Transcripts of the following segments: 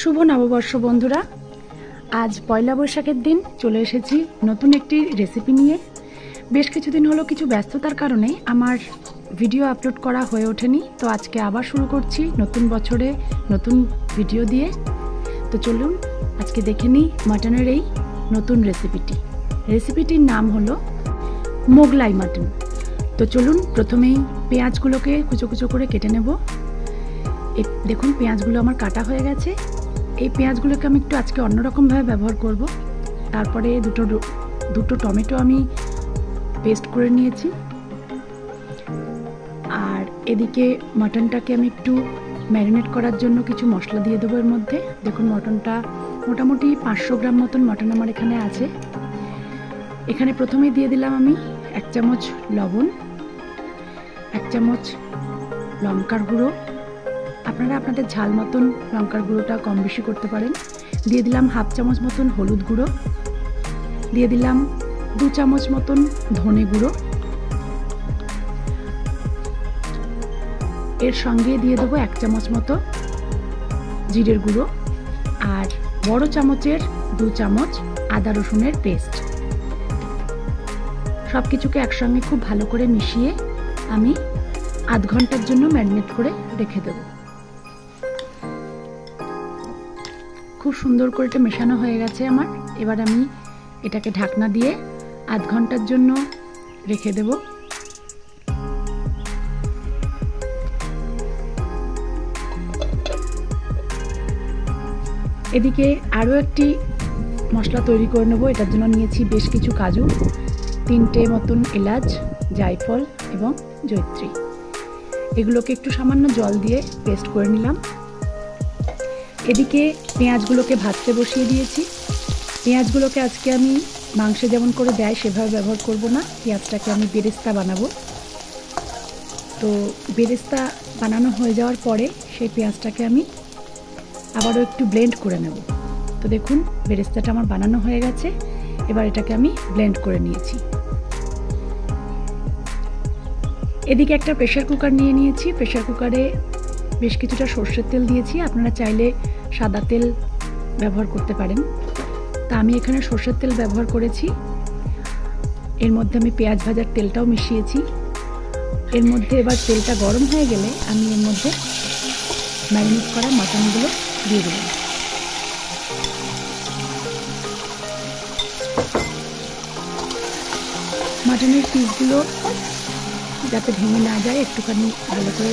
শুভ নববর্ষ বন্ধুরা, আজ পয়লা বৈশাখের দিন চলে এসেছি নতুন একটি রেসিপি নিয়ে। বেশ কিছুদিন হলো কিছু ব্যস্ততার কারণে আমার ভিডিও আপলোড করা হয়ে ওঠেনি, তো আজকে আবার শুরু করছি নতুন বছরে নতুন ভিডিও দিয়ে। তো চলুন আজকে দেখে নিই মাটনের এই নতুন রেসিপিটির নাম হলো মোগলাই মাটন। তো চলুন প্রথমেই পেঁয়াজগুলোকে কুচো কুচো করে কেটে নেব। এই দেখুন পেঁয়াজগুলো আমার কাটা হয়ে গেছে। এই পেঁয়াজগুলোকে আমি একটু আজকে অন্যরকমভাবে ব্যবহার করব। তারপরে দুটো টমেটো আমি পেস্ট করে নিয়েছি। আর এদিকে মাটনটাকে আমি একটু ম্যারিনেট করার জন্য কিছু মশলা দিয়ে দেবো এর মধ্যে। দেখুন মটনটা মোটামুটি 500 গ্রাম মতন মটন আমার এখানে আছে। এখানে প্রথমেই দিয়ে দিলাম আমি 1 চামচ লবণ, 1 চামচ লঙ্কার গুঁড়ো। আপনারা আপনাদের ঝাল মতন লঙ্কার গুঁড়োটা কম বেশি করতে পারেন। দিয়ে দিলাম 1/2 চামচ মতন হলুদ গুঁড়ো, দিয়ে দিলাম 2 চামচ মতন ধনে গুঁড়ো। এর সঙ্গে দিয়ে দেবো 1 চামচ মতো জিরের গুঁড়ো আর বড় চামচের 2 চামচ আদা রসুনের পেস্ট। সব কিছুকে একসঙ্গে খুব ভালো করে মিশিয়ে আমি আধ ঘন্টার জন্য ম্যারিনেট করে রেখে দেব। খুব সুন্দর করে এটা মেশানো হয়ে গেছে আমার। এবার আমি এটাকে ঢাকনা দিয়ে আধ ঘন্টার জন্য রেখে দেব। এদিকে আরও একটি মশলা তৈরি করে নেব। এটার জন্য নিয়েছি বেশ কিছু কাজু, 3টে মতন এলাচ, জায়ফল এবং জয়িত্রী। এগুলোকে একটু সামান্য জল দিয়ে পেস্ট করে নিলাম। এদিকে পেঁয়াজগুলোকে ভাজতে বসিয়ে দিয়েছি। পেঁয়াজগুলোকে আজকে আমি মাংসে যেমন করে দেয় সেভাবে ব্যবহার করব না, পেঁয়াজটাকে আমি বেরেস্তা বানাবো। তো বেরেস্তা বানানো হয়ে যাওয়ার পরে সেই পেঁয়াজটাকে আমি আবারও একটু ব্লেন্ড করে নেব। তো দেখুন বেরেস্তাটা আমার বানানো হয়ে গেছে। এবার এটাকে আমি ব্লেন্ড করে নিয়েছি। এদিকে একটা প্রেসার কুকার নিয়ে নিয়েছি। প্রেসার কুকারে বেশ কিছুটা সর্ষের তেল দিয়েছি। আপনারা চাইলে সাদা তেল ব্যবহার করতে পারেন। তা আমি এখানে সর্ষের তেল ব্যবহার করেছি। এর মধ্যে আমি পেঁয়াজ ভাজার তেলটাও মিশিয়েছি। এর মধ্যে এবার তেলটা গরম হয়ে গেলে আমি এর মধ্যে ম্যারিনেট করা মাটনগুলো দিয়ে দেব। মাটনের পিসগুলো যাতে ভেঙে না যায় একটুখানি ভালো করে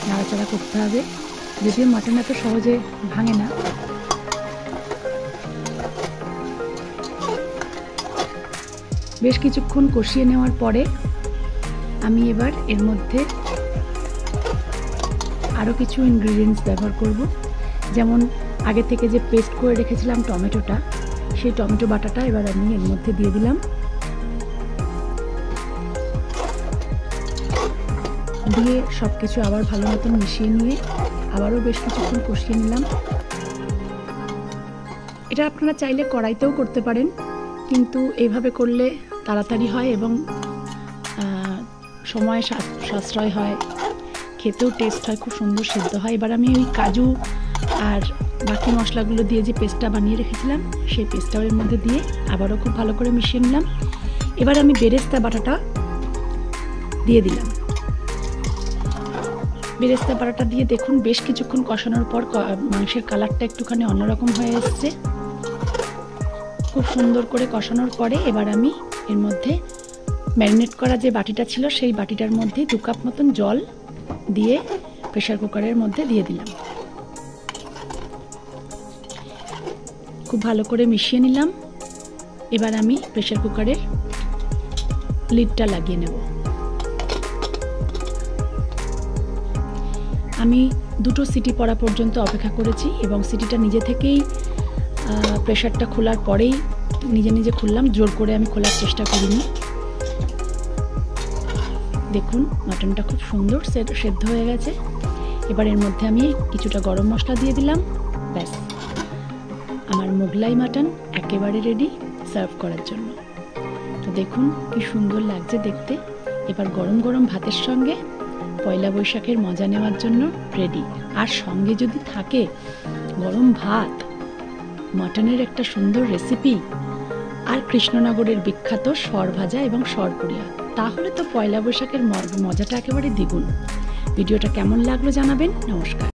নাড়াচাড়া করতে হবে। যদিও মাটন এত সহজে ভাঙে না। বেশ কিছুক্ষণ কষিয়ে নেওয়ার পরে আমি এবার এর মধ্যে আরও কিছু ইনগ্রিডিয়েন্টস ব্যবহার করব। যেমন আগে থেকে যে পেস্ট করে রেখেছিলাম টমেটোটা, সেই টমেটো বাটাটা এবার আমি এর মধ্যে দিয়ে দিলাম। দিয়ে সব কিছু আবার ভালো মতন মিশিয়ে নিয়ে আবারও বেশ কিছুক্ষণ কষিয়ে নিলাম। এটা আপনারা চাইলে কড়াইতেও করতে পারেন, কিন্তু এইভাবে করলে তাড়াতাড়ি হয় এবং সময় সাশ্রয় হয়, খেতেও টেস্ট হয়, খুব সুন্দর সিদ্ধ হয়। এবার আমি ওই কাজু আর বাকি মশলাগুলো দিয়ে যে পেস্টটা বানিয়ে রেখেছিলাম সেই পেস্টটা এর মধ্যে দিয়ে আবারও খুব ভালো করে মিশিয়ে নিলাম। এবার আমি বেরেস্তা বাটাটা দিয়ে দিলাম। বেরেস্তা বাটাটা দিয়ে দেখুন বেশ কিছুক্ষণ কষানোর পর মাংসের কালারটা একটুখানি অন্যরকম হয়ে এসছে। খুব সুন্দর করে কষানোর পরে এবার আমি এর মধ্যে ম্যারিনেট করা যে বাটিটা ছিল সেই বাটিটার মধ্যে 2 কাপ মতন জল দিয়ে প্রেসার কুকারের মধ্যে দিয়ে দিলাম। খুব ভালো করে মিশিয়ে নিলাম। এবার আমি প্রেসার কুকারের লিডটা লাগিয়ে নেব। আমি 2টো সিটি পড়া পর্যন্ত অপেক্ষা করেছি এবং সিটিটা নিজে থেকেই প্রেসারটা খোলার পরেই নিজে নিজে খুললাম, জোর করে আমি খোলার চেষ্টা করিনি। দেখুন মাটনটা খুব সুন্দর সেদ্ধ হয়ে গেছে। এবার এর মধ্যে আমি কিছুটা গরম মশলা দিয়ে দিলাম। ব্যাস, আমার মোগলাই মাটন একেবারে রেডি সার্ভ করার জন্য। তো দেখুন কি সুন্দর লাগছে দেখতে। এবার গরম গরম ভাতের সঙ্গে পয়লা বৈশাখের মজা নেওয়ার জন্য রেডি। আর সঙ্গে যদি থাকে গরম ভাত, মাটনের একটা সুন্দর রেসিপি, আর কৃষ্ণনগরের বিখ্যাত সর ভাজা এবং সরপুরিয়া, তাহলে তো পয়লা বৈশাখের মজাটা একেবারে দ্বিগুণ। ভিডিওটা কেমন লাগলো জানাবেন। নমস্কার।